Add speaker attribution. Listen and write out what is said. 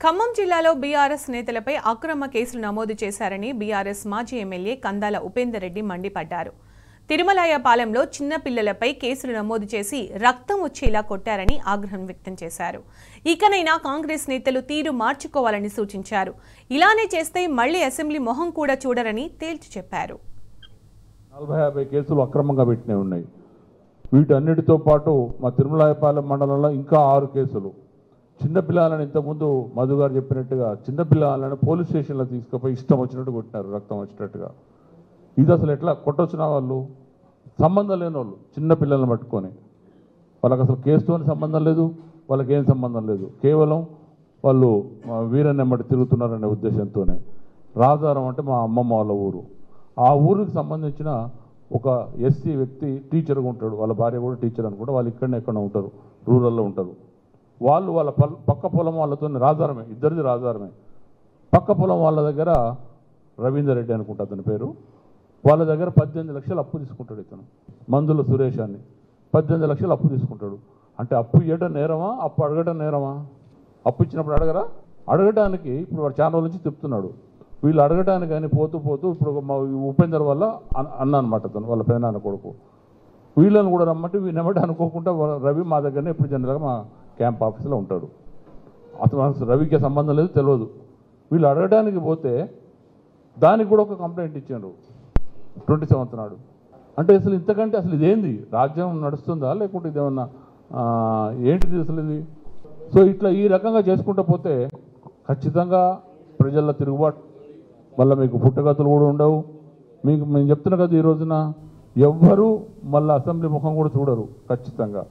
Speaker 1: ఖమ్మం జిల్లాలో బీఆర్ఎస్ నేతలపై అక్రమ కేసులు నమోదు చేశారని బీఆర్ఎస్ మాజీ ఎమ్మెల్యే కందాల ఉపేందర్ రెడ్డి మండిపడ్డారు. తిరుమలాయపాలెంలో చిన్న పిల్లలపై కేసులు నమోదు చేసి రక్తం వచ్చేలా కొట్టారని ఆగ్రహం వ్యక్తం చేశారు. ఇకనైనా కాంగ్రెస్ నేతలు తీరు మార్చుకోవాలని సూచించారు. ఇలానే చేస్తే మళ్లీ అసెంబ్లీ మొహం కూడా చూడరని తేల్చి చెప్పారు.
Speaker 2: 40-50 కేసులు అక్రమంగా పెట్టినవి ఉన్నాయి. వీటన్నిటితో పాటు మా తిరుమలాయపాలెం మండలంలో ఇంకా 6 కేసులు. చిన్నపిల్లలను ఇంతకుముందు మధు గారు చెప్పినట్టుగా చిన్నపిల్లలను పోలీస్ స్టేషన్లో తీసుకుపోయి ఇష్టం వచ్చినట్టు కొట్టినారు, రక్తం వచ్చినట్టుగా. ఇది అసలు ఎట్లా కొట్టొచ్చిన వాళ్ళు సంబంధం లేని వాళ్ళు చిన్నపిల్లలను పట్టుకొని, వాళ్ళకి అసలు కేసుతో సంబంధం లేదు, వాళ్ళకి ఏం సంబంధం లేదు, కేవలం వాళ్ళు వీరన్నెమ్మటి తిరుగుతున్నారనే ఉద్దేశంతోనే. రాజారం అంటే మా అమ్మమ్మ వాళ్ళ ఊరు. ఆ ఊరికి సంబంధించిన ఒక ఎస్సీ వ్యక్తి టీచర్గా ఉంటాడు, వాళ్ళ భార్య కూడా టీచర్ అనుకుంటా, వాళ్ళు ఇక్కడనే ఎక్కడ ఉంటారు, రూరల్లో ఉంటారు. వాళ్ళు వాళ్ళ పక్క పొలం వాళ్ళతో రాజారమే, ఇద్దరిది రాజారమే. పక్క పొలం వాళ్ళ దగ్గర రవీందర్ రెడ్డి అనుకుంటా అతని పేరు, వాళ్ళ దగ్గర 18 లక్షలు అప్పు తీసుకుంటాడు. ఇతను మందుల సురేషాన్ని 18 లక్షలు అప్పు తీసుకుంటాడు. అంటే అప్పు ఇవ్వడం నేరమా, అప్పు అడగడం నేరమా? అప్పు ఇచ్చినప్పుడు అడగరా? అడగడానికి ఇప్పుడు వాడు చాలా రోజుల నుంచి చెప్తున్నాడు. వీళ్ళు అడగడానికి కానీ పోతూ ఇప్పుడు మా ఉపేందర్ వల్ల అన్న అనమాట, అతను వాళ్ళ పెదనాన్న కొడుకు. వీళ్ళని కూడా రమ్మంటే వీళ్ళెమ్మటి అనుకోకుండా రవి మా దగ్గరనే ఇప్పుడు జనరల్గా మా క్యాంప్ ఆఫీస్లో ఉంటాడు. అతను రవికి సంబంధం లేదు, తెలియదు. వీళ్ళు అడగడానికి పోతే దానికి కూడా ఒక కంప్లైంట్ ఇచ్చారు 27 నాడు. అంటే అసలు ఇంతకంటే అసలు ఇదేంది, రాజ్యం నడుస్తుందా లేకుంటే ఇదేమన్నా ఏంటిది అసలు ఇది? సో ఇట్లా ఈ రకంగా చేసుకుంటూ పోతే ఖచ్చితంగా ప్రజల తిరుగుబాటు, మళ్ళీ మీకు పుట్టగతులు కూడా ఉండవు. మీకు నేను చెప్తున్నా కదా, ఈ రోజున ఎవ్వరూ మళ్ళీ అసెంబ్లీ ముఖం కూడా చూడరు ఖచ్చితంగా.